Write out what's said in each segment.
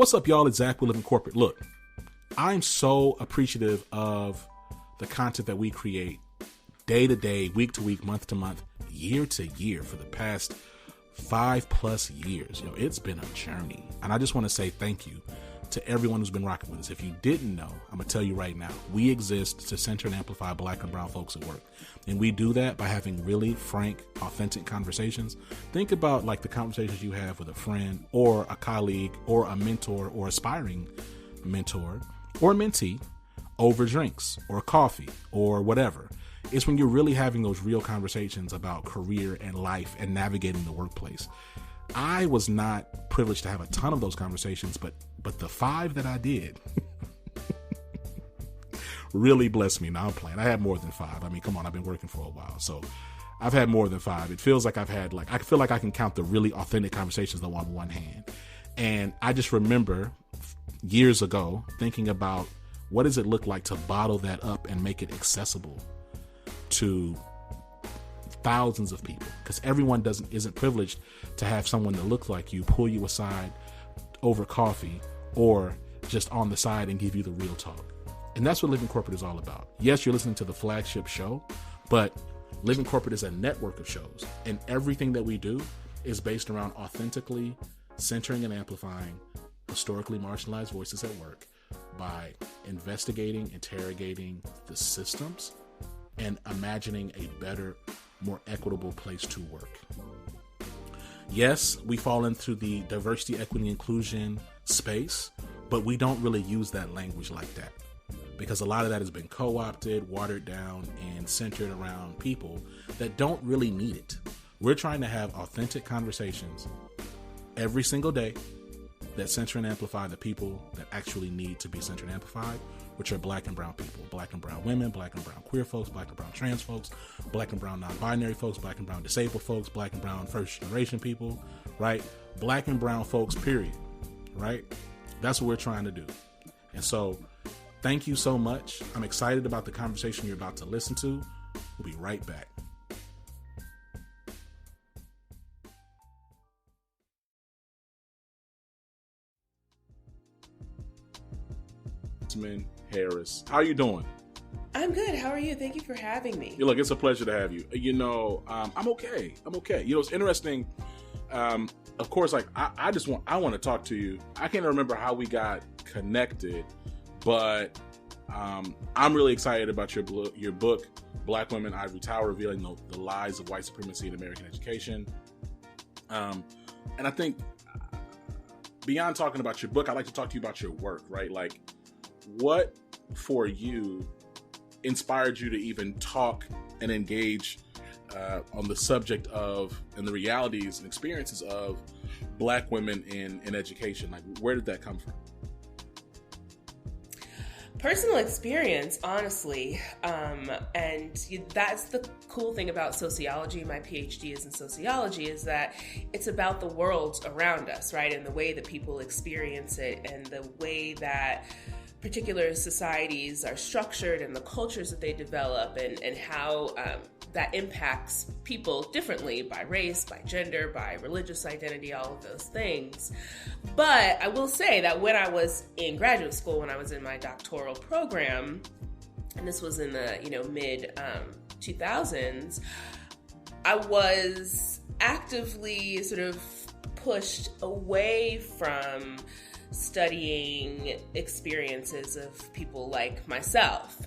What's up, y'all? It's Zach. We live in corporate. Look, I'm so appreciative of the content that we create day to day, week to week, month to month, year to year for the past 5+ years. It's been a journey. And I just want to say thank you to everyone who's been rocking with us. If you didn't know, I'm going to tell you right now, we exist to center and amplify Black and brown folks at work. And we do that by having really frank, authentic conversations. Think about like the conversations you have with a friend or a colleague or a mentor or aspiring mentor or mentee over drinks or coffee or whatever. It's when you're really having those real conversations about career and life and navigating the workplace. I was not privileged to have a ton of those conversations, but the 5 that I did really blessed me. Now I'm playing. I had more than 5. I mean, come on, I've been working for a while. So I've had more than 5. It feels like I feel like I can count the really authentic conversations though on one hand. And I just remember years ago thinking about what does it look like to bottle that up and make it accessible to thousands of people, because everyone isn't privileged to have someone that looks like you pull you aside over coffee or just on the side and give you the real talk. And that's what Living Corporate is all about. Yes, you're listening to the flagship show, but Living Corporate is a network of shows, and everything that we do is based around authentically centering and amplifying historically marginalized voices at work by investigating, interrogating the systems, and imagining a better, more equitable place to work. Yes, we fall into the diversity, equity, inclusion space, but we don't really use that language like that because a lot of that has been co-opted, watered down, and centered around people that don't really need it. We're trying to have authentic conversations every single day that center and amplify the people that actually need to be centered and amplified, which are Black and brown people, Black and brown women, Black and brown queer folks, Black and brown trans folks, Black and brown non-binary folks, Black and brown disabled folks, Black and brown first generation people, right? Black and brown folks, period, right? That's what we're trying to do. And so thank you so much. I'm excited about the conversation you're about to listen to. We'll be right back. Jasmine Harris, how are you doing? I'm good. How are you? Thank you for having me. Look, it's a pleasure to have you. I'm okay. It's interesting. Of course, like I want to talk to you. I can't remember how we got connected, but I'm really excited about your book, Black Women, Ivory Tower, revealing the lies of white supremacy in American education. And I think beyond talking about your book, I'd like to talk to you about your work, right? Like, what for you inspired you to even talk and engage on the subject of and the realities and experiences of Black women in education? Like, where did that come from? Personal experience, honestly. And that's the cool thing about sociology. My PhD is in sociology, is that it's about the world around us, right? And the way that people experience it and the way that particular societies are structured and the cultures that they develop and how that impacts people differently by race, by gender, by religious identity, all of those things. But I will say that when I was in graduate school, when I was in my doctoral program, and this was in the mid 2000s, I was actively sort of pushed away from studying experiences of people like myself.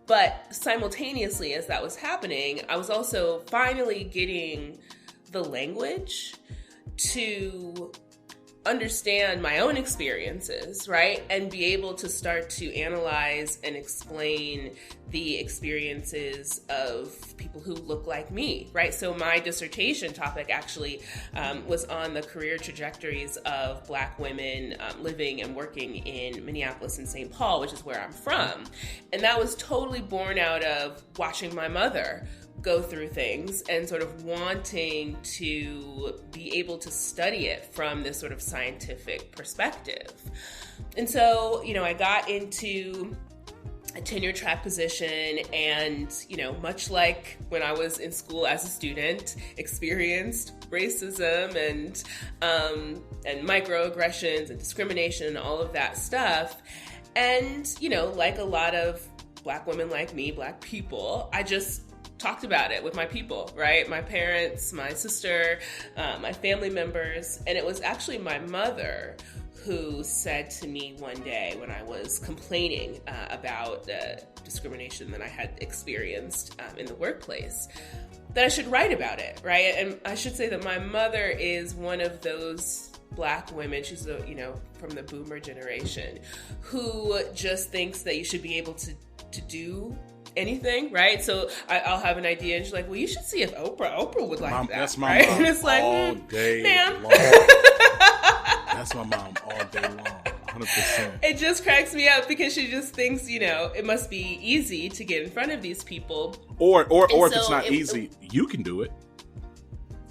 But simultaneously, as that was happening, I was also finally getting the language to understand my own experiences, right? And be able to start to analyze and explain the experiences of people who look like me, right? So my dissertation topic actually was on the career trajectories of Black women living and working in Minneapolis and St. Paul, which is where I'm from. And that was totally born out of watching my mother go through things and sort of wanting to be able to study it from this sort of scientific perspective. And so, I got into a tenure track position, and, you know, much like when I was in school as a student, experienced racism and microaggressions and discrimination and all of that stuff. And, you know, like a lot of Black women like me, Black people, I just talked about it with my people, right? My parents, my sister, my family members. And it was actually my mother who said to me one day when I was complaining about discrimination that I had experienced in the workplace, that I should write about it, right? And I should say that my mother is one of those Black women, she's from the boomer generation, who just thinks that you should be able to do anything, right? So I'll have an idea, and she's like, "Well, you should see if Oprah would like that." That's my right? mom. And it's like, all day ma'am. long. That's my mom all day long. 100%. It just cracks me up because she just thinks, you know, it must be easy to get in front of these people. Or if it's not easy, you can do it.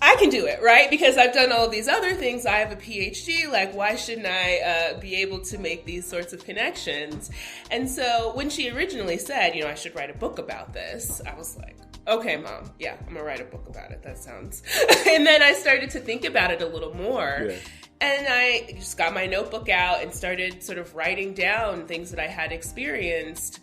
I can do it, right? Because I've done all these other things. I have a PhD. Like, why shouldn't I be able to make these sorts of connections? And so when she originally said, you know, I should write a book about this, I was like, okay, Mom, yeah, I'm gonna write a book about it. That sounds... And then I started to think about it a little more. Yeah. And I just got my notebook out and started sort of writing down things that I had experienced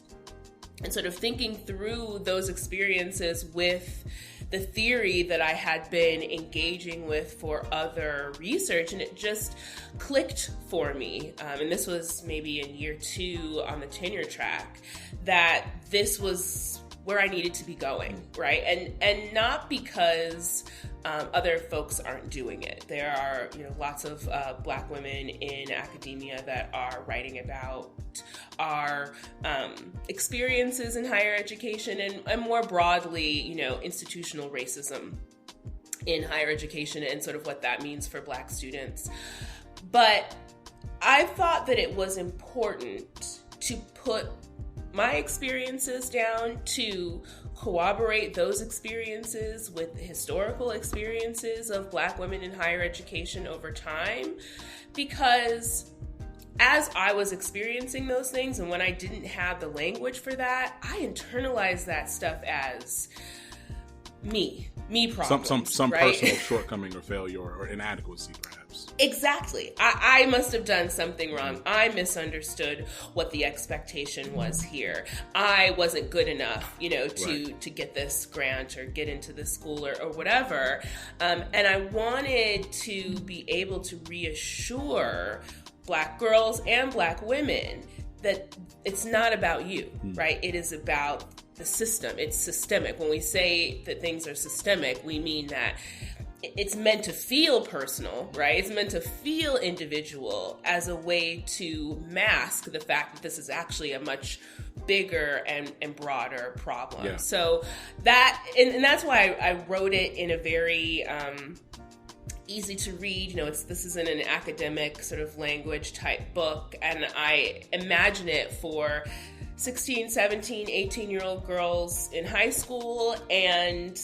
and sort of thinking through those experiences with the theory that I had been engaging with for other research, and it just clicked for me. And this was maybe in year 2 on the tenure track, that this was where I needed to be going, right? And not because other folks aren't doing it. There are, you know, lots of Black women in academia that are writing about our experiences in higher education and more broadly, you know, institutional racism in higher education and sort of what that means for Black students. But I thought that it was important to put my experiences down, to corroborate those experiences with the historical experiences of Black women in higher education over time, because as I was experiencing those things and when I didn't have the language for that, I internalized that stuff as me problems. Some right? personal shortcoming or failure or inadequacy, perhaps. Exactly. I must have done something wrong. I misunderstood what the expectation was here. I wasn't good enough, you know, to get this grant or get into this school or whatever. And I wanted to be able to reassure Black girls and Black women that it's not about you, right? It is about the system. It's systemic. When we say that things are systemic, we mean that it's meant to feel personal, right? It's meant to feel individual as a way to mask the fact that this is actually a much bigger and broader problem. Yeah. So that, and that's why I wrote it in a very easy to read, you know, this isn't an academic sort of language type book, and I imagine it for 16, 17, 18-year-old girls in high school and,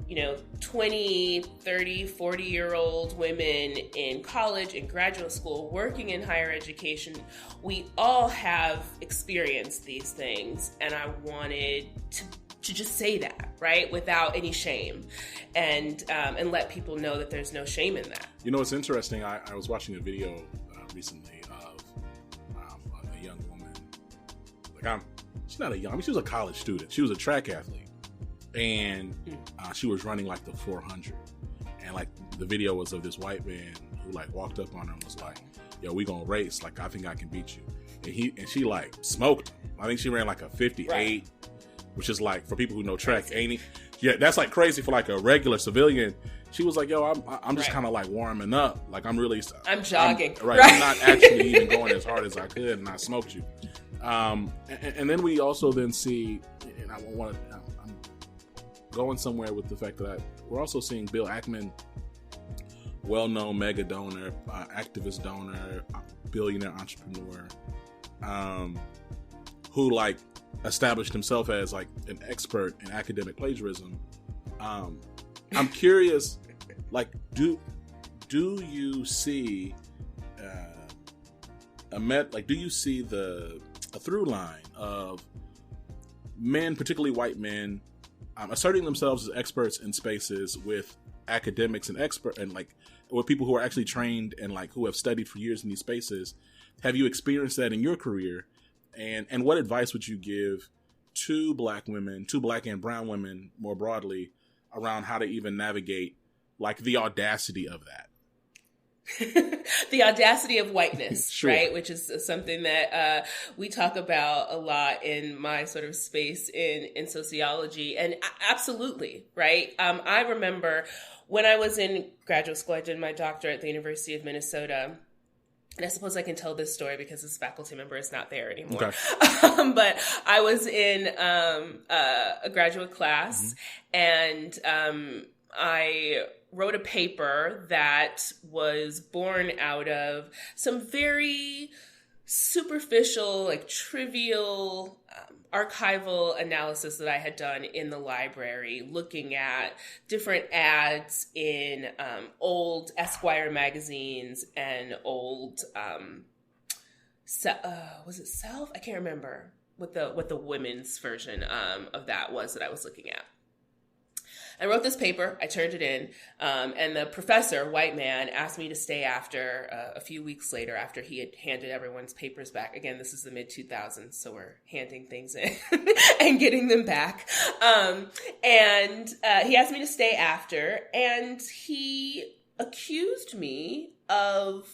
you know, 20, 30, 40-year-old women in college and graduate school working in higher education. We all have experienced these things, and I wanted to just say that, right, without any shame, and let people know that there's no shame in that. You know, it's interesting. I was watching a video recently of a young woman. She's not a young. I mean, she was a college student. She was a track athlete, and she was running like the 400. And like the video was of this white man who like walked up on her and was like, "Yo, we gonna race. Like, I think I can beat you." And she like smoked him. I think she ran like a 58. Right. Which is like, for people who know track, ain't he? Yeah, that's like crazy for like a regular civilian. She was like, "Yo, I'm just kind of like warming up. Like I'm jogging. I'm not actually even going as hard as I could, and I smoked you." And then we also then see, and I'm going somewhere with the fact that we're also seeing Bill Ackman, well-known mega donor, activist donor, billionaire entrepreneur, who like established himself as like an expert in academic plagiarism. I'm curious, like, do you see do you see a through line of men, particularly white men, asserting themselves as experts in spaces with academics and with people who are actually trained and like who have studied for years in these spaces. Have you experienced that in your career? And what advice would you give to Black women, to Black and brown women more broadly, around how to even navigate like the audacity of that? The audacity of whiteness, sure. Right? Which is something that we talk about a lot in my sort of space in sociology. And absolutely, right? I remember when I was in graduate school, I did my doctorate at the University of Minnesota. And I suppose I can tell this story because this faculty member is not there anymore. Okay. But I was in a graduate class, and I wrote a paper that was born out of some very superficial, like trivial archival analysis that I had done in the library, looking at different ads in old Esquire magazines and old, was it Self? I can't remember what the women's version of that was that I was looking at. I wrote this paper, I turned it in, and the professor, white man, asked me to stay after a few weeks later after he had handed everyone's papers back. Again, this is the mid-2000s, so we're handing things in and getting them back. And he asked me to stay after, and he accused me of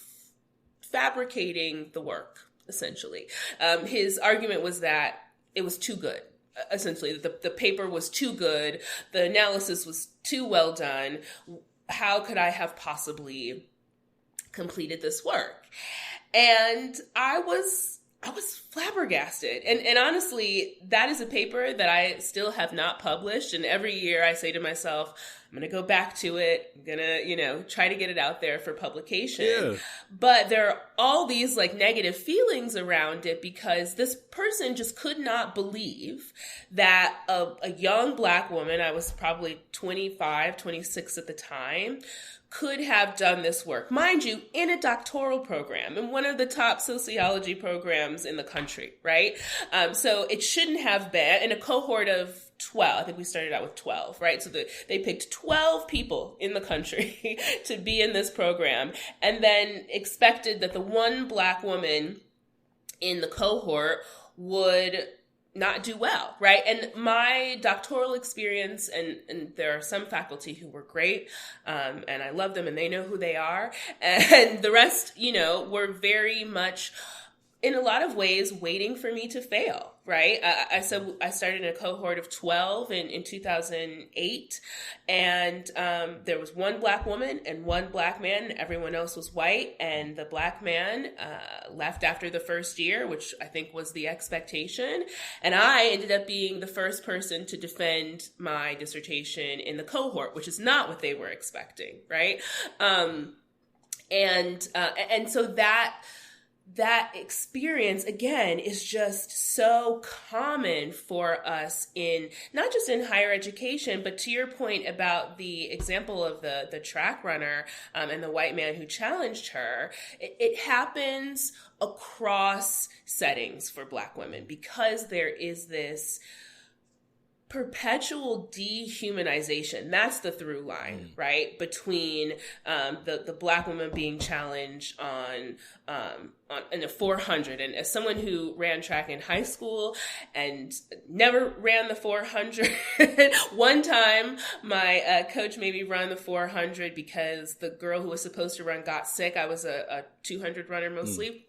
fabricating the work, essentially. His argument was that it was too good. Essentially, the paper was too good. The analysis was too well done. How could I have possibly completed this work? And I was flabbergasted. And honestly, that is a paper that I still have not published. And every year I say to myself, I'm going to go back to it. I'm going to, try to get it out there for publication. Yeah. But there are all these like negative feelings around it because this person just could not believe that a young Black woman, I was probably 25, 26 at the time, could have done this work. Mind you, in a doctoral program, in one of the top sociology programs in the country, right? So it shouldn't have been in a cohort of 12. I think we started out with 12, right? So they picked 12 people in the country to be in this program and then expected that the one Black woman in the cohort would not do well, right? And my doctoral experience, and there are some faculty who were great, and I love them and they know who they are. And the rest, were very much, in a lot of ways, waiting for me to fail, right? I started in a cohort of 12 in 2008, and there was one Black woman and one Black man, and everyone else was white, and the Black man left after the first year, which I think was the expectation, and I ended up being the first person to defend my dissertation in the cohort, which is not what they were expecting, right? And so that experience, again, is just so common for us in, not just in higher education, but to your point about the example of the track runner and the white man who challenged her, it happens across settings for Black women because there is this perpetual dehumanization. That's the through line, right? Between the Black woman being challenged on in a 400. And as someone who ran track in high school and never ran the 400, one time my coach made me run the 400 because the girl who was supposed to run got sick. I was a 200 runner mostly.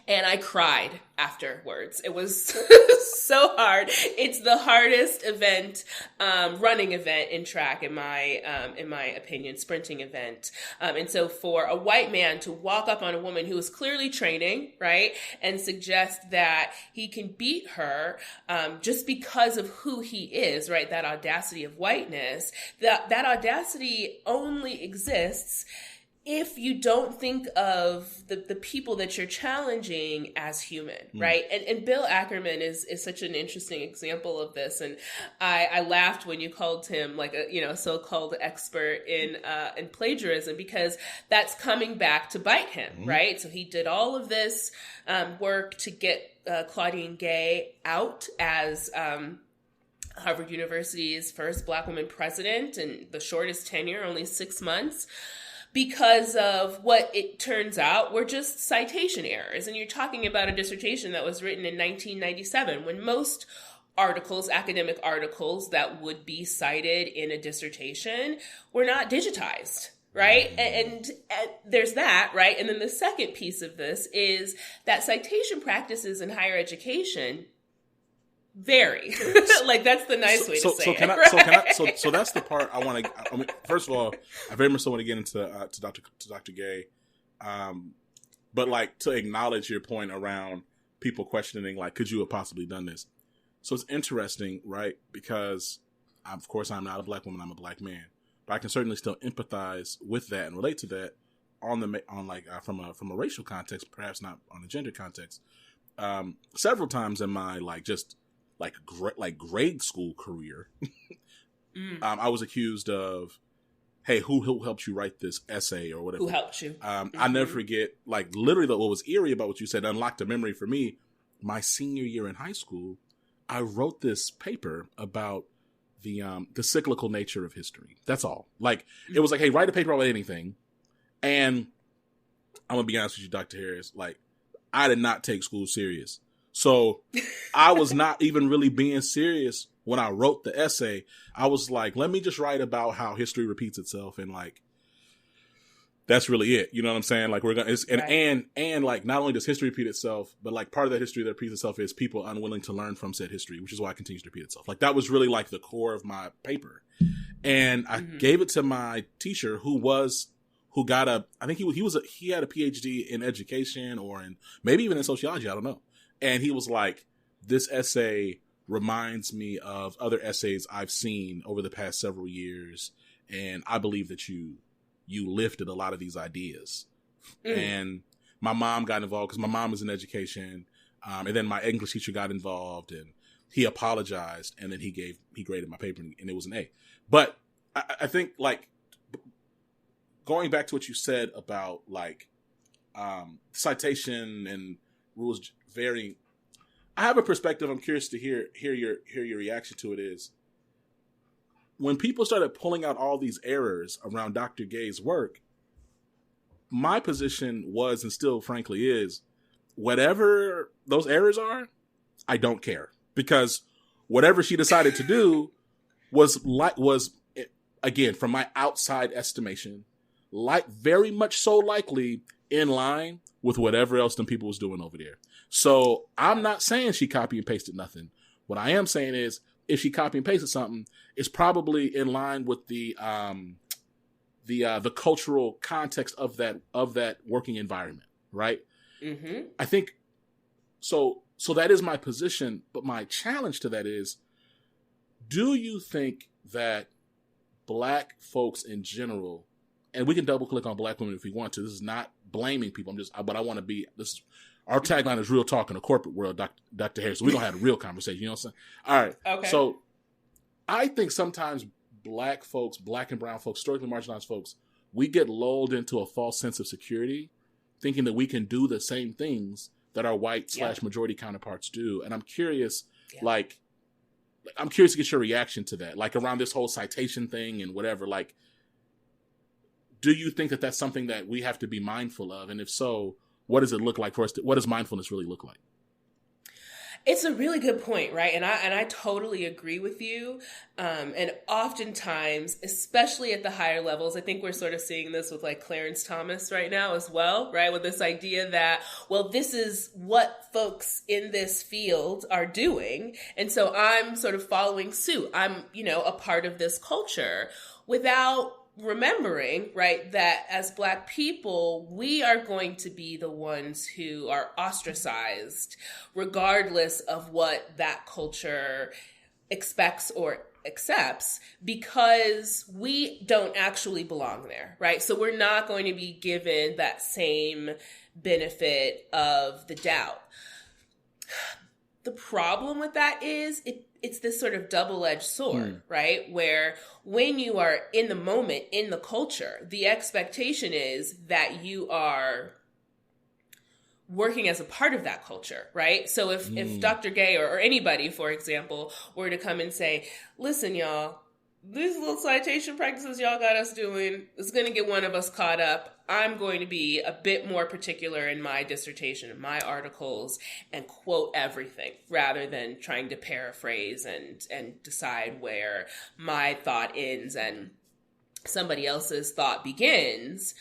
And I cried afterwards. It was so hard. It's the hardest event, running event in track, in my opinion, sprinting event. And so for a white man to walk up on a woman who is clearly training, right, and suggest that he can beat her just because of who he is, right, that audacity of whiteness, that audacity only exists if you don't think of the people that you're challenging as human, right? And Bill Ackerman is such an interesting example of this. And I laughed when you called him like a so-called expert in plagiarism, because that's coming back to bite him, right? So he did all of this work to get Claudine Gay out as Harvard University's first Black woman president, and the shortest tenure, only 6 months, because of what it turns out were just citation errors. And you're talking about a dissertation that was written in 1997, when most articles, academic articles that would be cited in a dissertation, were not digitized. Right? And there's that, right? And then the second piece of this is that citation practices in higher education vary. Like, that's the nice way to say it. Right? So that's the part I want to. I mean, first of all, I very much so want to get into Dr. Gay, but like to acknowledge your point around people questioning, like, could you have possibly done this? So it's interesting, right? Because of course I'm not a Black woman; I'm a Black man, but I can certainly still empathize with that and relate to that from a racial context, perhaps not on a gender context. Several times in my grade school career, I was accused of, hey, who helped you write this essay or whatever? Who helped you? I never forget, like, literally what was eerie about what you said unlocked a memory for me. My senior year in high school, I wrote this paper about the cyclical nature of history. That's all. Like, it was like, hey, write a paper about anything. And I'm going to be honest with you, Dr. Harris, like, I did not take school serious. So I was not even really being serious when I wrote the essay. I was like, let me just write about how history repeats itself. And like, that's really it. You know what I'm saying? Like, and like, not only does history repeat itself, but like part of that history that repeats itself is people unwilling to learn from said history, which is why it continues to repeat itself. Like, that was really like the core of my paper. And I gave it to my teacher who had a PhD in education or in maybe even in sociology. I don't know. And he was like, this essay reminds me of other essays I've seen over the past several years. And I believe that you lifted a lot of these ideas. And my mom got involved because my mom is in education. And then my English teacher got involved and he apologized. And then he graded my paper and it was an A. But I think, like, going back to what you said about like citation and rules varying, I have a perspective I'm curious to hear your reaction to it. Is when people started pulling out all these errors around Dr. Gay's work, my position was, and still frankly is, whatever those errors are, I don't care, because whatever she decided to do was again, from my outside estimation, like very much so likely in line with whatever else them people was doing over there. So I'm not saying she copy and pasted nothing. What I am saying is, if she copy and pasted something, it's probably in line with the cultural context of that working environment, right? Mm-hmm. I think so. So that is my position. But my challenge to that is, do you think that Black folks in general, and we can double click on Black women if we want to. This is not blaming people. But I want to be, our tagline is real talk in the corporate world, Dr. Harris. So we're going to have a real conversation. You know what I'm saying? All right. Okay. So I think sometimes Black folks, Black and brown folks, historically marginalized folks, we get lulled into a false sense of security, thinking that we can do the same things that our white / majority counterparts do. And I'm curious, I'm curious to get your reaction to that, like around this whole citation thing and whatever. Like, do you think that that's something that we have to be mindful of? And if so, what does it look like for us? What does mindfulness really look like? It's a really good point, right? And I totally agree with you. And oftentimes, especially at the higher levels, I think we're sort of seeing this with like Clarence Thomas right now as well, right? With this idea that, well, this is what folks in this field are doing. And so I'm sort of following suit. I'm, a part of this culture without remembering, right, that as Black people, we are going to be the ones who are ostracized regardless of what that culture expects or accepts because we don't actually belong there, right? So we're not going to be given that same benefit of the doubt. The problem with that is it's this sort of double-edged sword, right? Where when you are in the moment, in the culture, the expectation is that you are working as a part of that culture, right? So if Dr. Gay or anybody, for example, were to come and say, listen, y'all, these little citation practices y'all got us doing is going to get one of us caught up. I'm going to be a bit more particular in my dissertation, in my articles, and quote everything rather than trying to paraphrase and decide where my thought ends and somebody else's thought begins,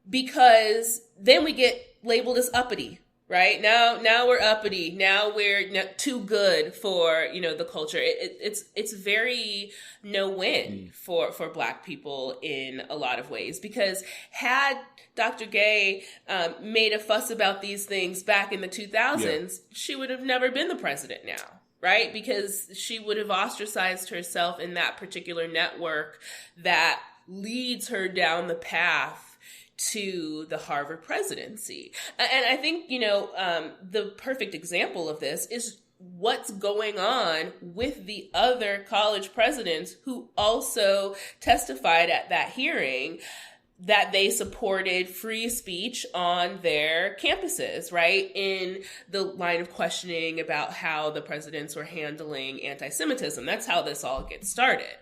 because then we get labeled as uppity. Right now we're uppity. Now we're too good for the culture. It's very no win for Black people in a lot of ways, because had Dr. Gay made a fuss about these things back in the 2000s, she would have never been the president now. Right? Because she would have ostracized herself in that particular network that leads her down the path to the Harvard presidency. And I think, the perfect example of this is what's going on with the other college presidents who also testified at that hearing that they supported free speech on their campuses, right? In the line of questioning about how the presidents were handling anti-Semitism. That's how this all gets started.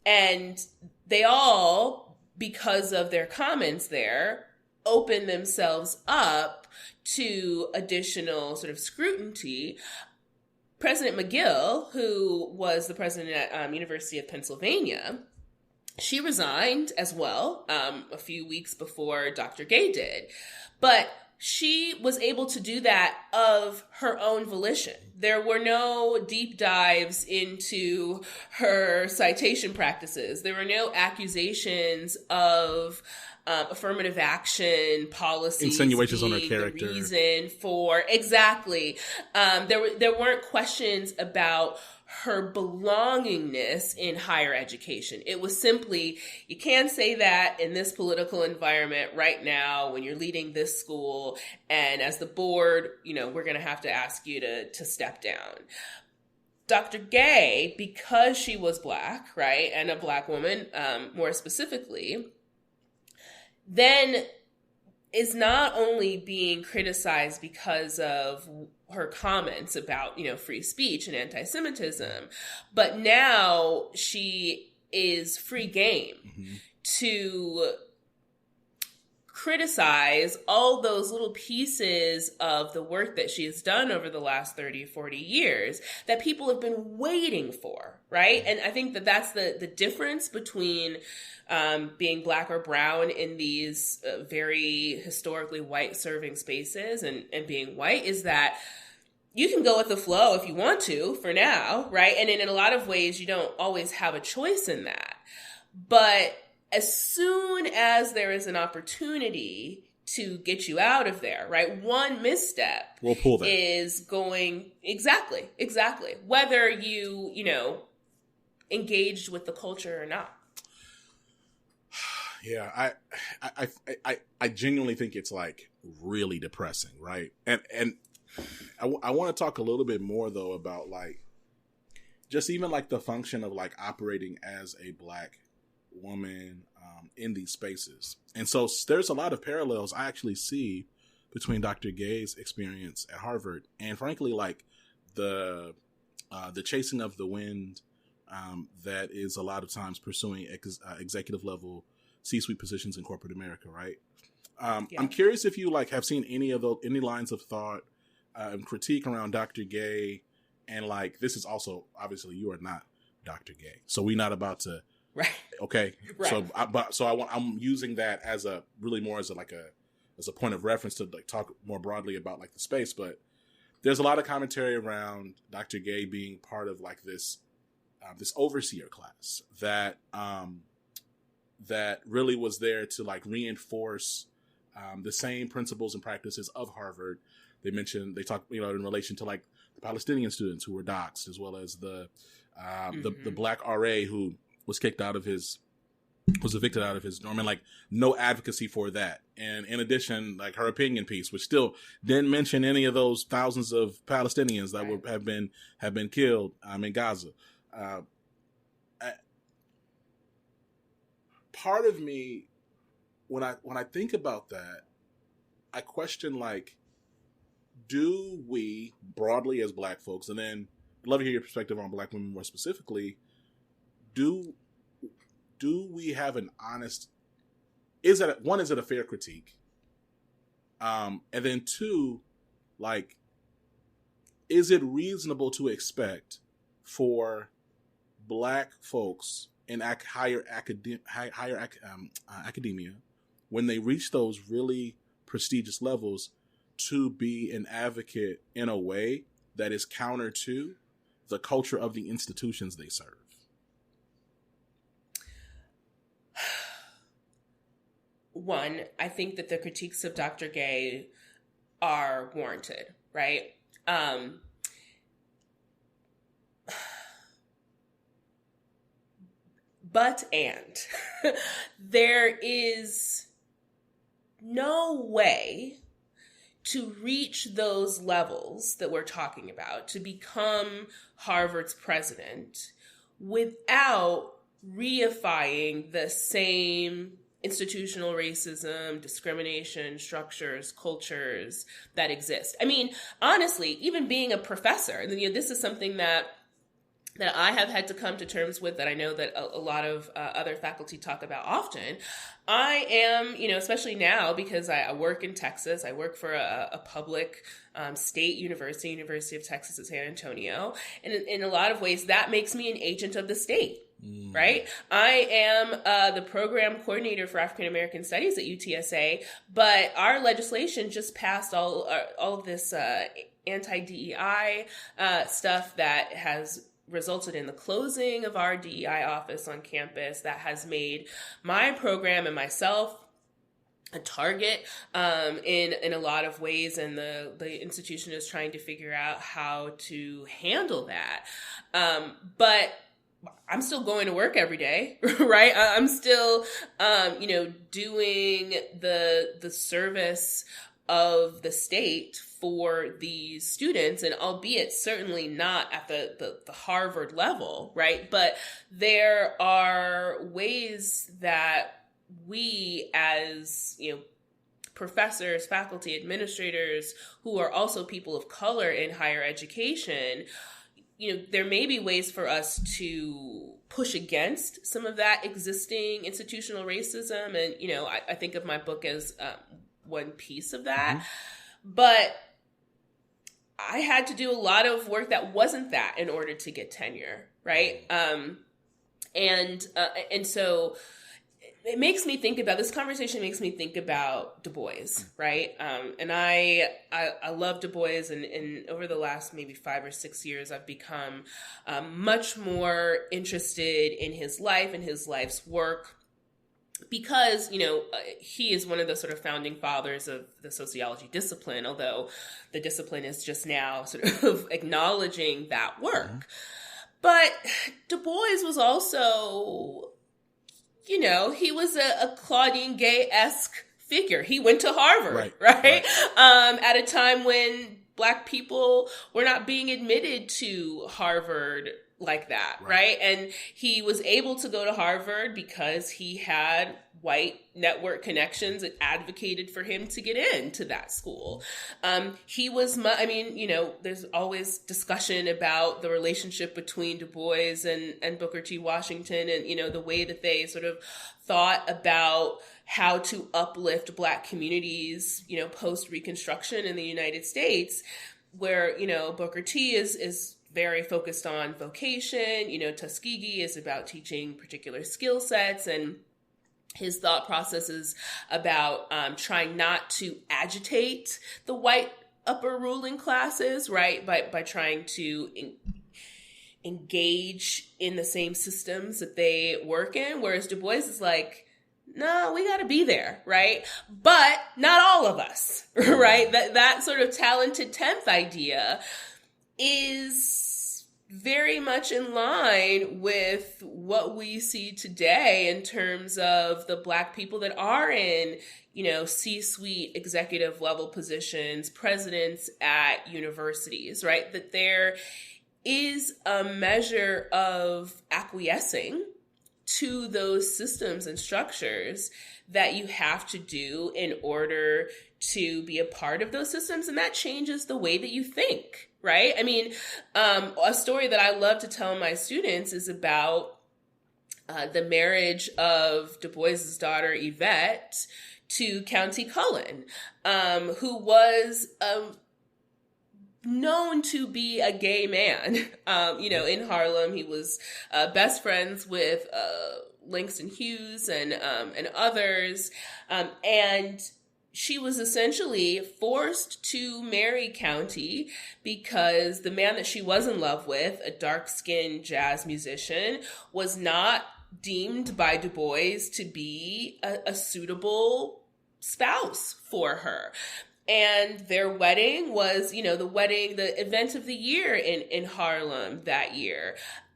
And they all, because of their comments there, open themselves up to additional sort of scrutiny. President McGill, who was the president at University of Pennsylvania, she resigned as well a few weeks before Dr. Gay did. But she was able to do that of her own volition. There were no deep dives into her citation practices. There were no accusations of affirmative action policies, insinuations on her character, the reason for exactly. There weren't questions about her belongingness in higher education. It was simply, you can't say that in this political environment right now when you're leading this school, and as the board, we're going to have to ask you to step down. Dr. Gay, because she was Black, right, and a Black woman, more specifically, then is not only being criticized because of her comments about, free speech and anti-Semitism, but now she is free game to criticize all those little pieces of the work that she has done over the last 30, 40 years that people have been waiting for, right? And I think that that's the difference between being Black or brown in these very historically white serving spaces and being white, is that you can go with the flow if you want to for now, right? And in a lot of ways, you don't always have a choice in that. But as soon as there is an opportunity to get you out of there, right? One misstep we'll pull that. Is going exactly, whether you engaged with the culture or not. Yeah, I genuinely think it's like really depressing, right? And I want to talk a little bit more though about like just even like the function of like operating as a Black woman in these spaces. And so there's a lot of parallels I actually see between Dr. Gay's experience at Harvard and frankly like the chasing of the wind that is a lot of times pursuing executive level C-suite positions in corporate America, right? I'm curious if you like have seen any lines of thought critique around Dr. Gay, and like this is also obviously you are not Dr. Gay, so we're not about to, right? Okay, right. I'm using that as a really more as a point of reference to like talk more broadly about like the space, but there's a lot of commentary around Dr. Gay being part of like this overseer class that really was there to like reinforce the same principles and practices of Harvard. They talk, in relation to like Palestinian students who were doxxed, as well as the black RA who was evicted out of his dorm, and like no advocacy for that. And in addition, like her opinion piece, which still didn't mention any of those thousands of Palestinians that have been killed in Gaza. Part of me, when I think about that, I question, like, do we broadly as Black folks, and then I'd love to hear your perspective on Black women more specifically, do we have an honest, is it a fair critique? And then two, like, is it reasonable to expect for Black folks in higher academia, when they reach those really prestigious levels, to be an advocate in a way that is counter to the culture of the institutions they serve? One, I think that the critiques of Dr. Gay are warranted, right? But there is no way to reach those levels that we're talking about, to become Harvard's president, without reifying the same institutional racism, discrimination, structures, cultures that exist. I mean, honestly, even being a professor, and this is something that I have had to come to terms with, that I know that a lot of other faculty talk about often. I am, especially now, because I work in Texas, I work for a public state university, University of Texas at San Antonio. And in a lot of ways, that makes me an agent of the state. Right? I am the program coordinator for African American Studies at UTSA, but our legislation just passed all of this anti-DEI stuff that has resulted in the closing of our DEI office on campus, that has made my program and myself a target in a lot of ways, and the institution is trying to figure out how to handle that. But I'm still going to work every day, right? I'm still, doing the service of the state for these students, and albeit certainly not at the Harvard level, right? But there are ways that we as, professors, faculty, administrators, who are also people of color in higher education, there may be ways for us to push against some of that existing institutional racism. And, I think of my book as one piece of that. Mm-hmm. But I had to do a lot of work that wasn't that in order to get tenure, right? And so it makes me think about, this conversation makes me think about Du Bois, right? And I love Du Bois, and over the last maybe 5 or 6 years, I've become much more interested in his life and his life's work, because, he is one of the sort of founding fathers of the sociology discipline, although the discipline is just now sort of acknowledging that work. Mm-hmm. But Du Bois was also, he was a Claudine Gay-esque figure. He went to Harvard, right? At a time when Black people were not being admitted to Harvard like that, right? And he was able to go to Harvard because he had white network connections that advocated for him to get into that school. He was, there's always discussion about the relationship between Du Bois and Booker T. Washington, and, the way that they sort of thought about how to uplift Black communities, post-Reconstruction in the United States, where, Booker T is very focused on vocation. Tuskegee is about teaching particular skill sets, and his thought process is about trying not to agitate the white upper ruling classes, right? By trying to engage in the same systems that they work in. Whereas Du Bois is like, no, we got to be there, right? But not all of us, right? That sort of talented 10th idea is very much in line with what we see today in terms of the Black people that are in, C-suite executive level positions, presidents at universities, right? That there is a measure of acquiescing to those systems and structures that you have to do in order to be a part of those systems. And that changes the way that you think, right? I mean, a story that I love to tell my students is about the marriage of Du Bois's daughter, Yvette, to County Cullen, who was known to be a gay man. In Harlem, he was best friends with Langston Hughes and others. And she was essentially forced to marry County because the man that she was in love with, a dark-skinned jazz musician, was not deemed by Du Bois to be a suitable spouse for her. And their wedding was, the event of the year in Harlem that year.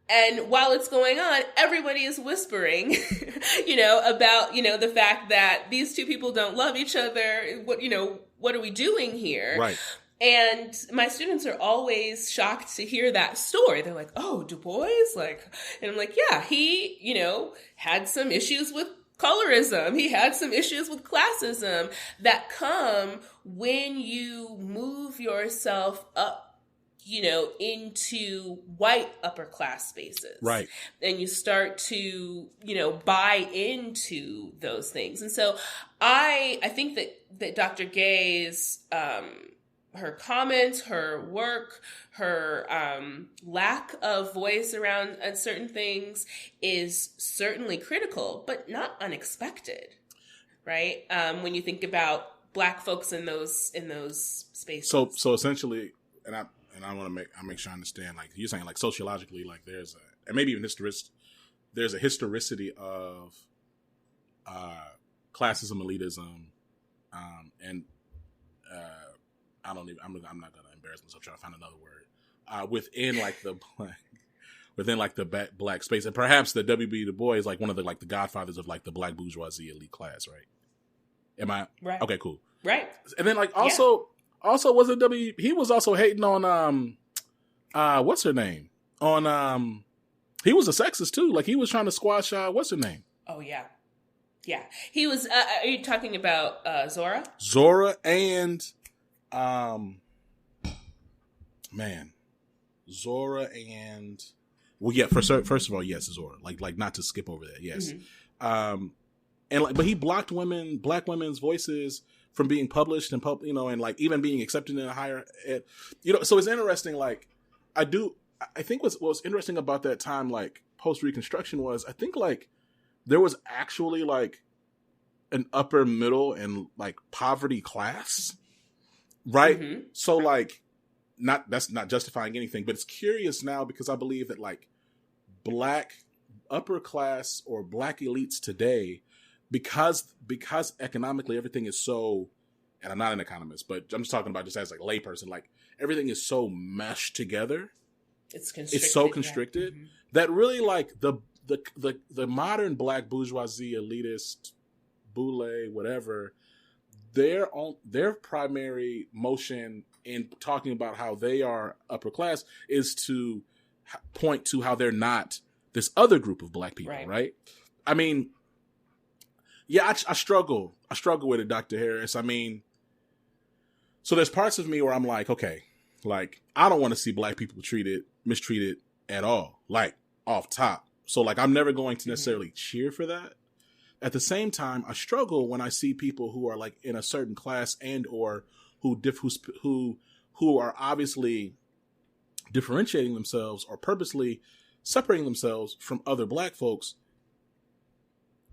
And while it's going on, everybody is whispering, about, the fact that these two people don't love each other. What are we doing here? Right. And my students are always shocked to hear that story. They're like, oh, Du Bois? And I'm like, yeah, he, had some issues with colorism. He had some issues with classism that come when you move yourself up, into white upper class spaces. Right. And you start to, buy into those things. And so I think that Dr. Gay's, her comments, her work, her lack of voice around certain things is certainly critical, but not unexpected, right? When you think about Black folks in those spaces. So essentially, and I want to make sure I understand. Like you're saying, like sociologically, like there's and maybe even there's a historicity of classism, elitism, and I'm not going to embarrass myself trying to find another word, within the black space. And perhaps the W.B. Du Bois is like one of the godfathers of like the Black bourgeoisie elite class, right? Am I? Right. Okay, cool. Right. And then he was also hating on, what's her name? He was a sexist too. Like he was trying to squash, what's her name? Oh yeah. Yeah. He was, are you talking about, Zora? Zora and, Zora and first of all, yes, Zora. Like not to skip over that. Yes. Mm-hmm. But he blocked Black women's voices from being published and and like even being accepted in a higher ed. So it's interesting. Like I think what was interesting about that time, like post Reconstruction, was I think like there was actually like an upper middle and like poverty class. Right. Mm-hmm. So like, that's not justifying anything, but it's curious now because I believe that like Black upper class or Black elites today, because economically everything is so, and I'm not an economist, but I'm just talking about just as like layperson, like everything is so meshed together. It's so constricted yeah. that really like the modern Black bourgeoisie elitist, boule, whatever, their primary motion in talking about how they are upper class is to point to how they're not this other group of Black people, right? I mean, yeah, I struggle with it, Dr. Harris. I mean, so there's parts of me where I'm like, okay, like I don't want to see Black people mistreated at all, like off top. So like I'm never going to necessarily cheer for that. At the same time, I struggle when I see people who are like in a certain class and or who are obviously differentiating themselves or purposely separating themselves from other Black folks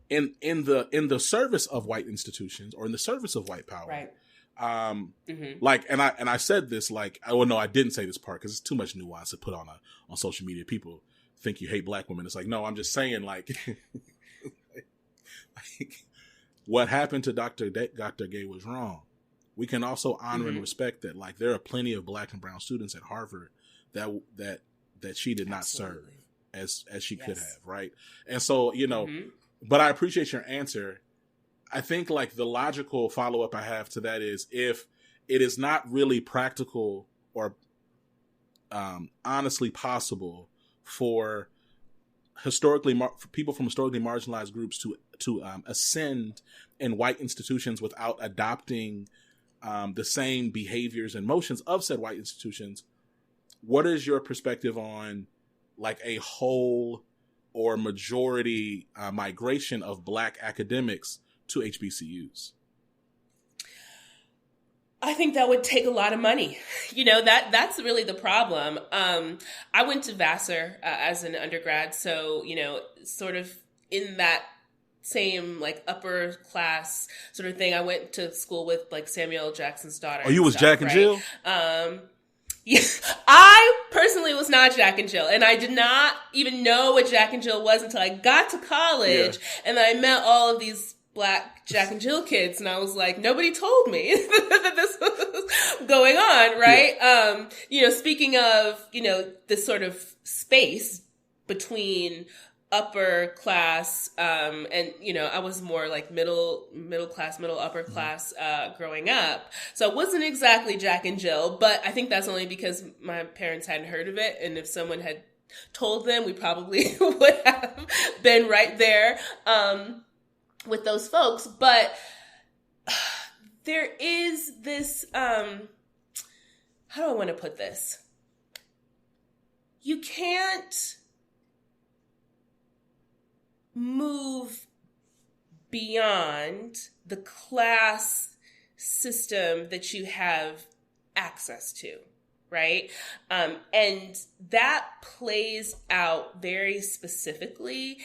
in the service of white institutions or in the service of white power. Right. Like, and I said this, like, well, no, I didn't say this part because it's too much nuance to put on social media. People think you hate Black women. It's like, no, I'm just saying like, what happened to Dr. Gay was wrong. We can also honor and respect that, like, there are plenty of Black and brown students at Harvard that she did not serve as she could Yes. have, right? And so, but I appreciate your answer. I think like the logical follow-up I have to that is, if it is not really practical or honestly possible for for people from historically marginalized groups to ascend in white institutions without adopting the same behaviors and motions of said white institutions, what is your perspective on like a whole or majority migration of Black academics to HBCUs? I think that would take a lot of money. That's really the problem. I went to Vassar as an undergrad, so, sort of in that same like upper class sort of thing. I went to school with like Samuel L. Jackson's daughter. Oh, you was Jack and Jill? Yeah, I personally was not Jack and Jill, and I did not even know what Jack and Jill was until I got to college, and then I met all of these Black Jack and Jill kids, and I was like, nobody told me that this was going on, right? Yeah. Speaking of, this sort of space between upper class, and, I was more like middle class, upper class, growing up. So it wasn't exactly Jack and Jill, but I think that's only because my parents hadn't heard of it. And if someone had told them, we probably would have been right there, with those folks. But there is this, how do I want to put this? You can't move beyond the class system that you have access to, right? And that plays out very specifically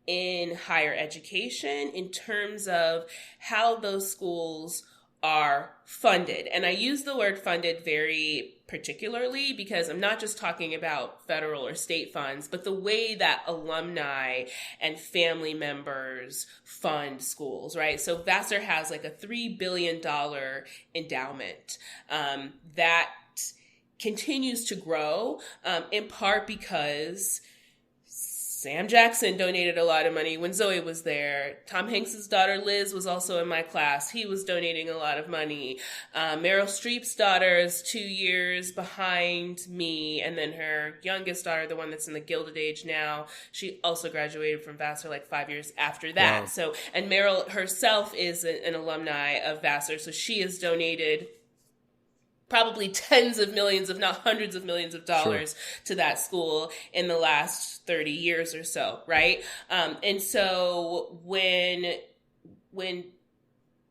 in higher education in terms of how those schools are funded. And I use the word funded very particularly because I'm not just talking about federal or state funds, but the way that alumni and family members fund schools, right? So Vassar has like a $3 billion endowment that continues to grow, in part because Sam Jackson donated a lot of money when Zoe was there. Tom Hanks's daughter Liz was also in my class. He was donating a lot of money. Meryl Streep's daughter is 2 years behind me. And then her youngest daughter, the one that's in the Gilded Age now, she also graduated from Vassar like 5 years after that. Wow. So, and Meryl herself is an alumni of Vassar. So she has donated probably tens of millions, if not hundreds of millions of dollars to that school in the last 30 years or so, right? And so when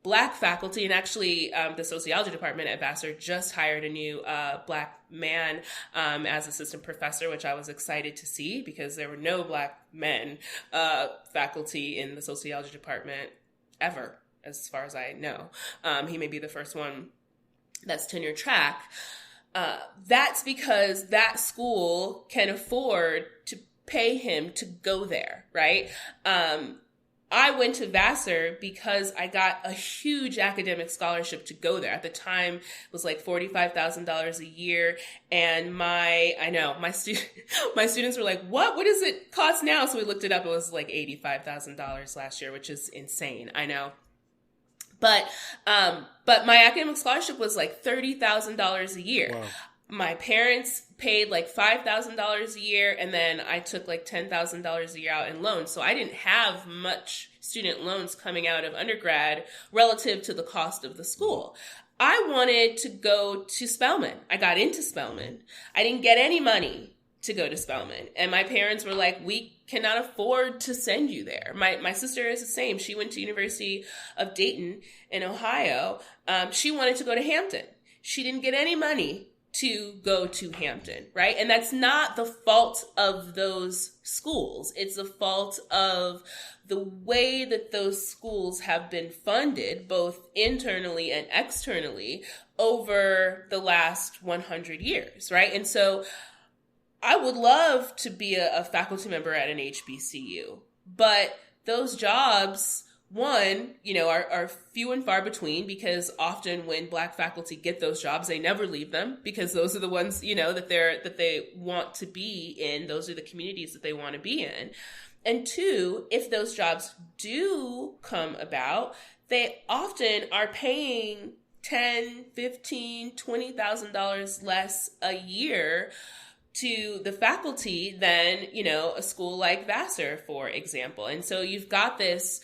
Black faculty, and actually the sociology department at Vassar just hired a new Black man as assistant professor, which I was excited to see because there were no Black men faculty in the sociology department ever, as far as I know. He may be the first one that's tenure track. That's because that school can afford to pay him to go there, right? I went to Vassar because I got a huge academic scholarship to go there. At the time, it was like $45,000 a year. And my students were like, what does it cost now? So we looked it up. It was like $85,000 last year, which is insane. I know. But my academic scholarship was like $30,000 a year. Wow. My parents paid like $5,000 a year, and then I took like $10,000 a year out in loans. So I didn't have much student loans coming out of undergrad relative to the cost of the school. I wanted to go to Spelman. I got into Spelman. I didn't get any money to go to Spelman. And my parents were like, we cannot afford to send you there. My sister is the same. She went to University of Dayton in Ohio. She wanted to go to Hampton. She didn't get any money to go to Hampton, right? And that's not the fault of those schools. It's the fault of the way that those schools have been funded, both internally and externally, over the last 100 years, right? And so I would love to be a faculty member at an HBCU, but those jobs one, are few and far between, because often when Black faculty get those jobs, they never leave them, because those are the ones, that they want to be in. Those are the communities that they want to be in. And two, if those jobs do come about, they often are paying $10,000, $15,000, $20,000 less a year to the faculty than, a school like Vassar, for example. And so you've got this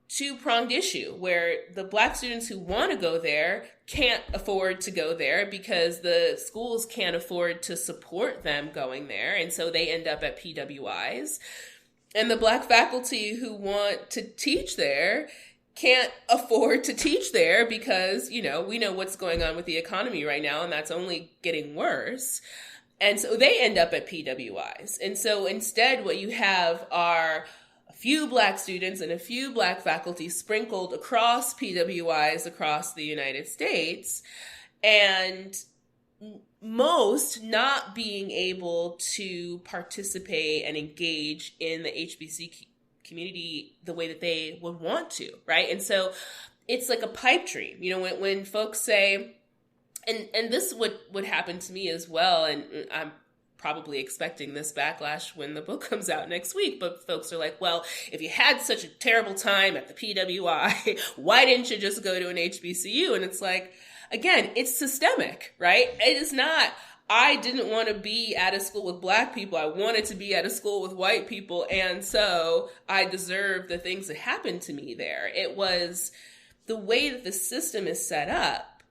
two-pronged issue where the Black students who want to go there can't afford to go there because the schools can't afford to support them going there. And so they end up at PWIs. And the Black faculty who want to teach there can't afford to teach there because, we know what's going on with the economy right now, and that's only getting worse. And so they end up at PWIs. And so instead what you have are a few Black students and a few Black faculty sprinkled across PWIs across the United States, and most not being able to participate and engage in the HBC community the way that they would want to, right? And so it's like a pipe dream. When folks say, and this would happen to me as well, and I'm probably expecting this backlash when the book comes out next week, but folks are like, well, if you had such a terrible time at the PWI, why didn't you just go to an HBCU? And it's like, again, it's systemic, right? It is not, I didn't want to be at a school with Black people. I wanted to be at a school with white people. And so I deserve the things that happened to me there. It was the way that the system is set up.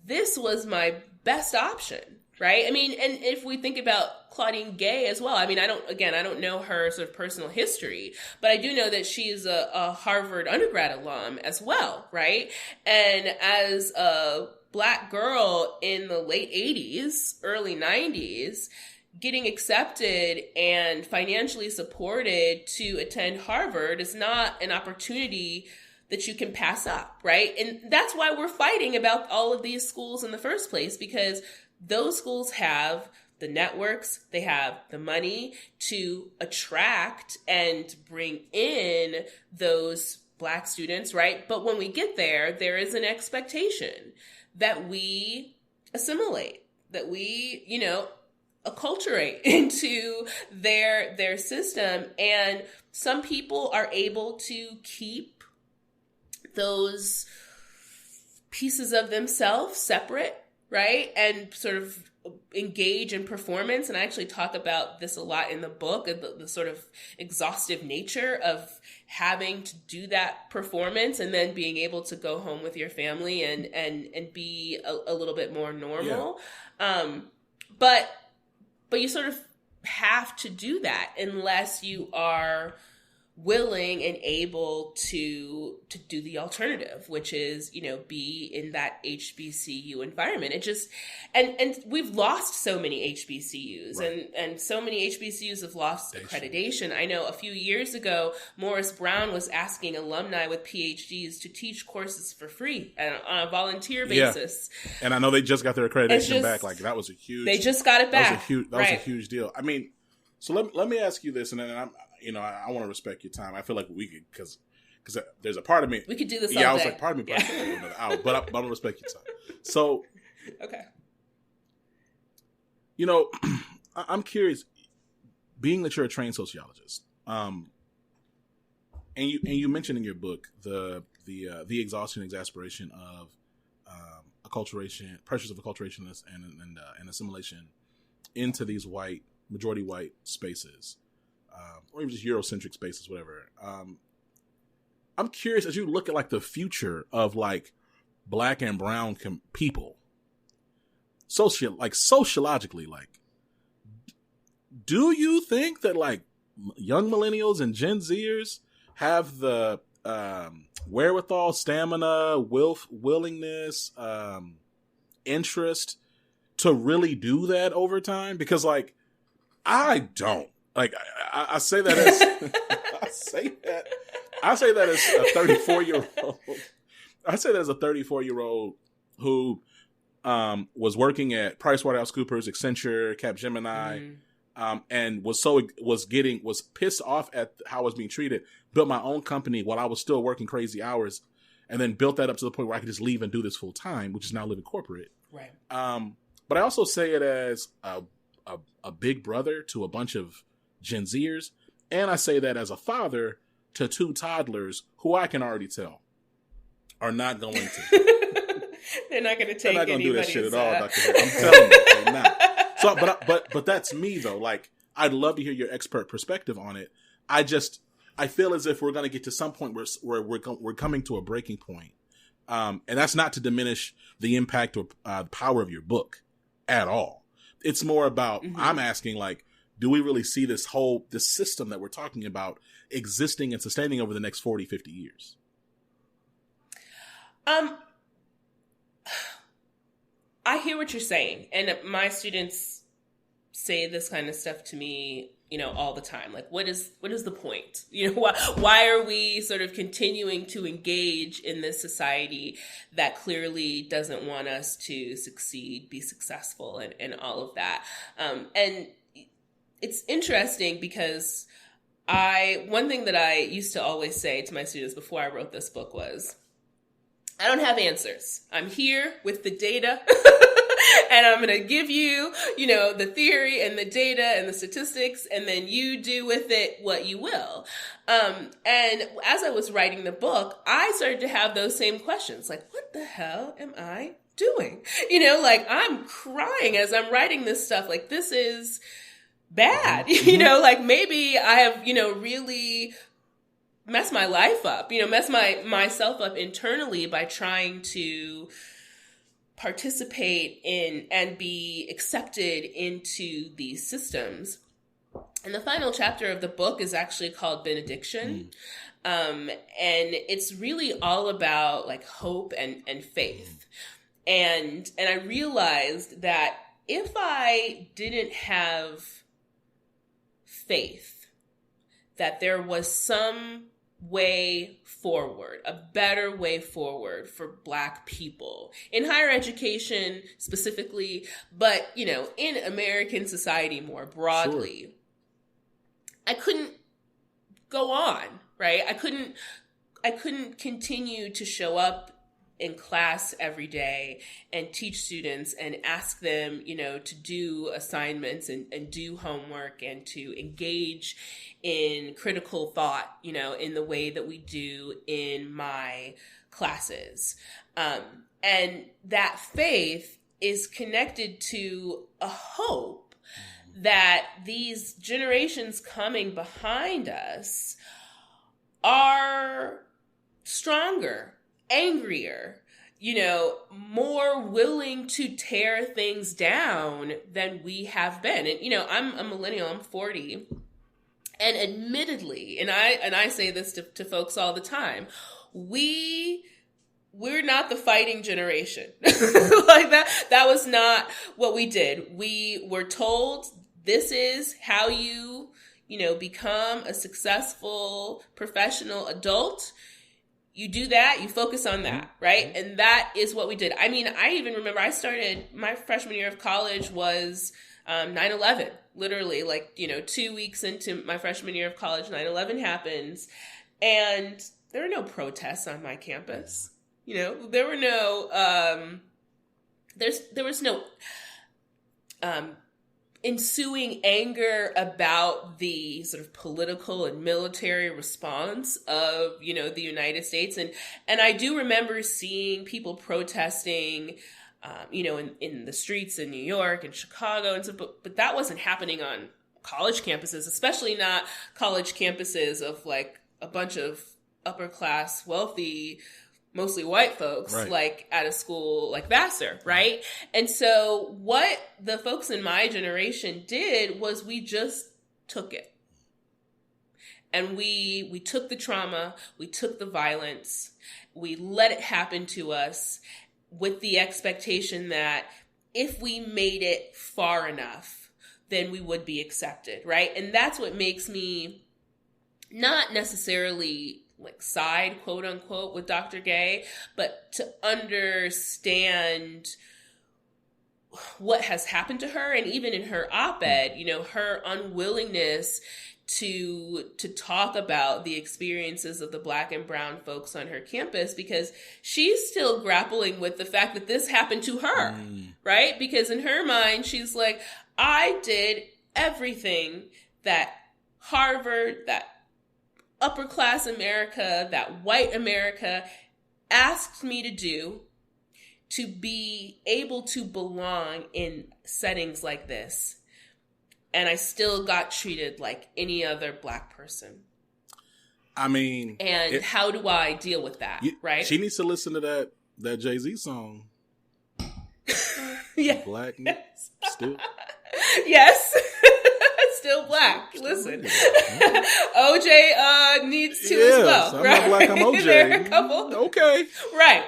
This was my best option, right? I mean, and if we think about Claudine Gay as well, I mean, I don't know her sort of personal history, but I do know that she is a Harvard undergrad alum as well, right? And as a Black girl in the late 80s, early 90s, getting accepted and financially supported to attend Harvard is not an opportunity that you can pass up, right? And that's why we're fighting about all of these schools in the first place, because those schools have the networks, they have the money to attract and bring in those Black students, right? But when we get there, there is an expectation that we assimilate, that we, acculturate into their system. And some people are able to keep those pieces of themselves separate, right? And sort of engage in performance. And I actually talk about this a lot in the book, the sort of exhaustive nature of having to do that performance and then being able to go home with your family and be a little bit more normal. Yeah. But you sort of have to do that unless you are willing and able to do the alternative, which is, be in that HBCU environment. It just, and we've lost so many HBCUs, right. and so many HBCUs have lost accreditation. I know a few years ago, Morris Brown was asking alumni with PhDs to teach courses for free on a volunteer basis. Yeah. And I know they just got their accreditation back. Like that was a huge, they just got it back. That was a huge deal. I mean, so let me ask you this, and then I want to respect your time. I feel like we could, because there's a part of me. We could do this all day. Yeah, I was like, part of me probably could do another hour, but I'm going to respect your time. So, okay. I'm curious, being that you're a trained sociologist, and you mentioned in your book the exhaustion and exasperation of acculturation, pressures of acculturation and assimilation into these majority white spaces. Or even just Eurocentric spaces, whatever. I'm curious, as you look at like the future of like Black and brown people, sociologically, like, do you think that like young millennials and Gen Zers have the wherewithal, stamina, willingness, interest to really do that over time? Because like, I don't. Like I say that as I say that as a 34-year-old. I say that as a 34-year-old who was working at PricewaterhouseCoopers, Accenture, Capgemini, and was pissed off at how I was being treated. Built my own company while I was still working crazy hours, and then built that up to the point where I could just leave and do this full time, which is now living corporate. Right. But I also say it as a big brother to a bunch of Gen Zers, and I say that as a father to 2 toddlers who I can already tell are not going to. They're not going to take. They're not going to do that shit at all, Dr. Hill. I'm telling you, they're not. So, but that's me though. Like, I'd love to hear your expert perspective on it. I feel as if we're going to get to some point where we're coming to a breaking point. And that's not to diminish the impact or power of your book at all. It's more about, I'm asking, like, do we really see this system that we're talking about existing and sustaining over the next 40, 50 years? I hear what you're saying. And my students say this kind of stuff to me, all the time. Like, what is the point? Why are we sort of continuing to engage in this society that clearly doesn't want us to succeed, be successful, and all of that? And it's interesting because one thing that I used to always say to my students before I wrote this book was, I don't have answers. I'm here with the data. And I'm going to give you, the theory and the data and the statistics, and then you do with it what you will. And as I was writing the book, I started to have those same questions. Like, what the hell am I doing? Like, I'm crying as I'm writing this stuff. Like, this is bad. Like, maybe I have, really messed my life up, messed myself up internally by trying to participate in and be accepted into these systems. And the final chapter of the book is actually called Benediction. And it's really all about like hope and faith. And I realized that if I didn't have faith, that there was some way forward, a better way forward for Black people in higher education specifically, but, in American society more broadly. Sure. I couldn't go on, right? I couldn't continue to show up in class every day and teach students and ask them, to do assignments and do homework and to engage in critical thought, in the way that we do in my classes. And that faith is connected to a hope that these generations coming behind us are stronger, angrier, more willing to tear things down than we have been. And, I'm a millennial, I'm 40. And admittedly, and I say this to folks all the time, we're not the fighting generation. Like that was not what we did. We were told this is how you become a successful professional adult. You do that, you focus on that, right? And that is what we did. I mean, I even remember my freshman year of college was 9/11, literally, 2 weeks into my freshman year of college, 9/11 happens, and there were no protests on my campus. There were no, there was no ensuing anger about the sort of political and military response of, the United States. And I do remember seeing people protesting, in the streets in New York and Chicago and stuff, but that wasn't happening on college campuses, especially not college campuses of like a bunch of upper class, wealthy, mostly white folks, right, like at a school like Vassar, right? And so what the folks in my generation did was we just took it. And we took the trauma, we took the violence, we let it happen to us with the expectation that if we made it far enough, then we would be accepted, right? And that's what makes me not necessarily like side, quote unquote, with Dr. Gay, but to understand what has happened to her, and even in her op-ed, her unwillingness to talk about the experiences of the Black and brown folks on her campus, because she's still grappling with the fact that this happened to her, right? Because in her mind, she's like, I did everything that Harvard, that upper class America, that white America asked me to do to be able to belong in settings like this. And I still got treated like any other Black person. I mean... And how do I deal with that, right? She needs to listen to that Jay-Z song. Yeah. Black still... Yes. Still Black. Listen. OJ needs to as well. I'm right? not Black, I'm OJ. There are a couple. Okay. Right.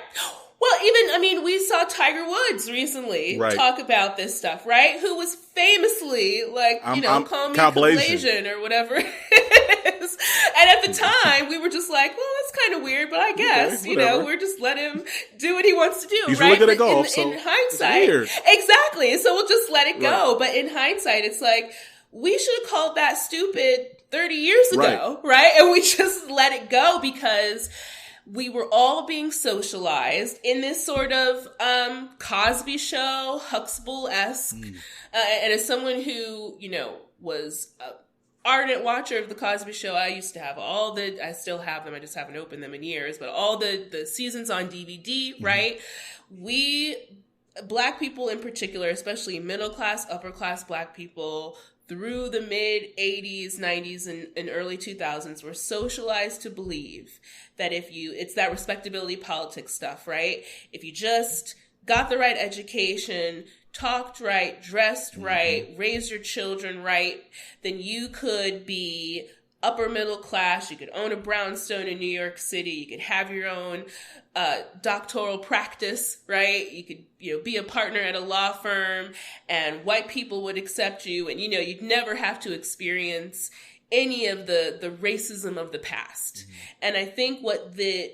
Well, we saw Tiger Woods recently talk about this stuff, right? Who was famously like, call me Caucasian or whatever it is. And at the time, we were just like, well, that's kind of weird, but I guess, we're just let him do what he wants to do, He's right? really good at golf, in hindsight, exactly. So we'll just let it go. But in hindsight, it's like, we should have called that stupid 30 years ago, right? And we just let it go because we were all being socialized in this sort of Cosby Show, Huxtable-esque. And as someone who, was an ardent watcher of the Cosby Show, I used to have I still have them, I just haven't opened them in years, but all the seasons on DVD, right? Black people in particular, especially middle class, upper class Black people, through the mid 80s, 90s, and early 2000s, were socialized to believe that it's that respectability politics stuff, right? If you just got the right education, talked right, dressed right, raised your children right, then you could be upper middle class, you could own a brownstone in New York City, you could have your own doctoral practice, right? You could, be a partner at a law firm, and white people would accept you, and, you'd never have to experience any of the racism of the past. And I think what the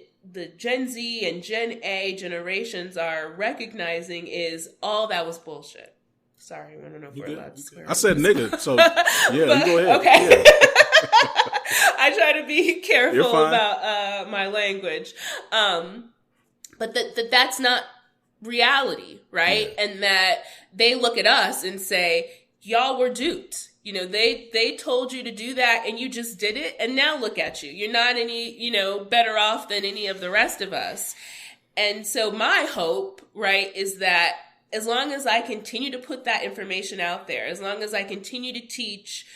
Gen Z and Gen A generations are recognizing is all that was bullshit. Sorry, I don't know if we're allowed to swear. I said nigga, so yeah, you go ahead. Okay. Yeah. I try to be careful about my language. But that's not reality, right? Yeah. And that they look at us and say, y'all were duped. They told you to do that and you just did it. And now look at you. You're not any, better off than any of the rest of us. And so my hope, right, is that as long as I continue to put that information out there, as long as I continue to teach,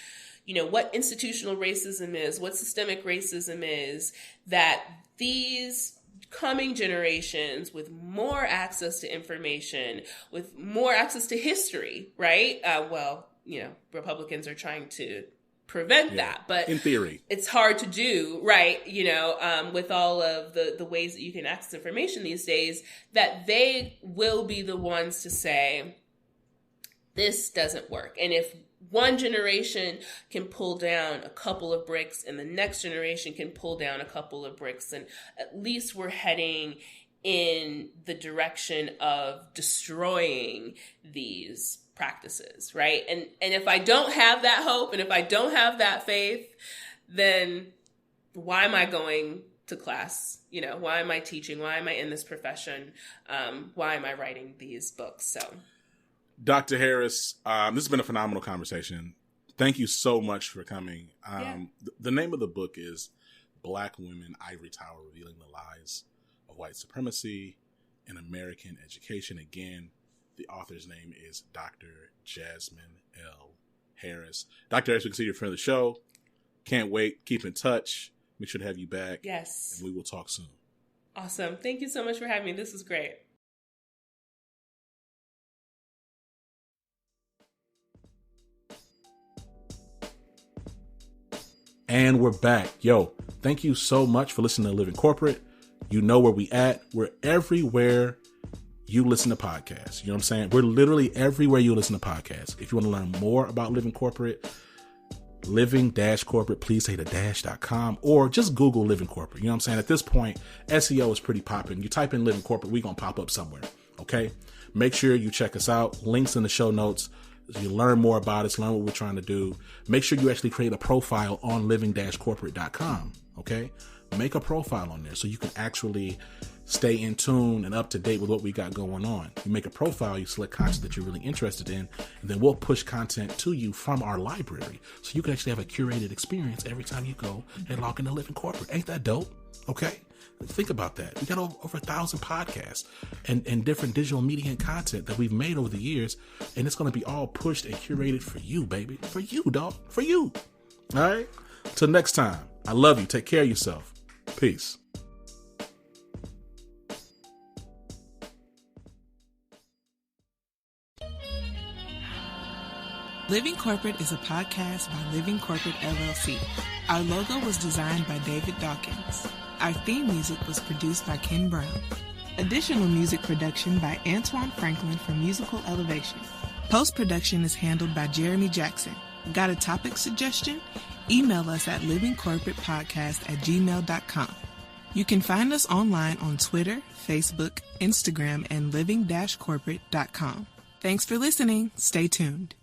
what institutional racism is, what systemic racism is, that these coming generations with more access to information, with more access to history, right? Republicans are trying to prevent that, but in theory, it's hard to do, right? With all of the ways that you can access information these days, that they will be the ones to say, this doesn't work. And if one generation can pull down a couple of bricks and the next generation can pull down a couple of bricks, and at least we're heading in the direction of destroying these practices, right? And if I don't have that hope and if I don't have that faith, then why am I going to class? Why am I teaching? Why am I in this profession? Why am I writing these books? So, Dr. Harris, this has been a phenomenal conversation. Thank you so much for coming. The name of the book is Black Women, Ivory Tower, Revealing the Lies of White Supremacy in American Education. Again, the author's name is Dr. Jasmine L. Harris. Dr. Harris, we can see you're a friend of the show. Can't wait. Keep in touch. Make sure to have you back. Yes. And we will talk soon. Awesome. Thank you so much for having me. This was great. And we're back. Yo, thank you so much for listening to Living Corporate. You know where we at. We're everywhere you listen to podcasts. You know what I'm saying? We're literally everywhere you listen to podcasts. If you want to learn more about Living Corporate, living-corporate, please say the dash.com, or just Google Living Corporate. You know what I'm saying? At this point, SEO is pretty popping. You type in Living Corporate, we're going to pop up somewhere. Okay? Make sure you check us out. Links in the show notes. You learn more about us, learn what we're trying to do. Make sure you actually create a profile on living-corporate.com. Okay? Make a profile on there so you can actually stay in tune and up to date with what we got going on. You make a profile, you select content that you're really interested in, and then we'll push content to you from our library so you can actually have a curated experience every time you go and log into Living Corporate. Ain't that dope? Okay? Think about that. We got over 1,000 podcasts and different digital media and content that we've made over the years, and it's going to be all pushed and curated for you, baby. For you, dog. For you. All right? Till next time, I love you. Take care of yourself. Peace. Living Corporate is a podcast by Living Corporate LLC. Our logo was designed by David Dawkins. Our theme music was produced by Ken Brown. Additional music production by Antoine Franklin from Musical Elevation. Post-production is handled by Jeremy Jackson. Got a topic suggestion? Email us at livingcorporatepodcast@gmail.com. You can find us online on Twitter, Facebook, Instagram, and living-corporate.com. Thanks for listening. Stay tuned.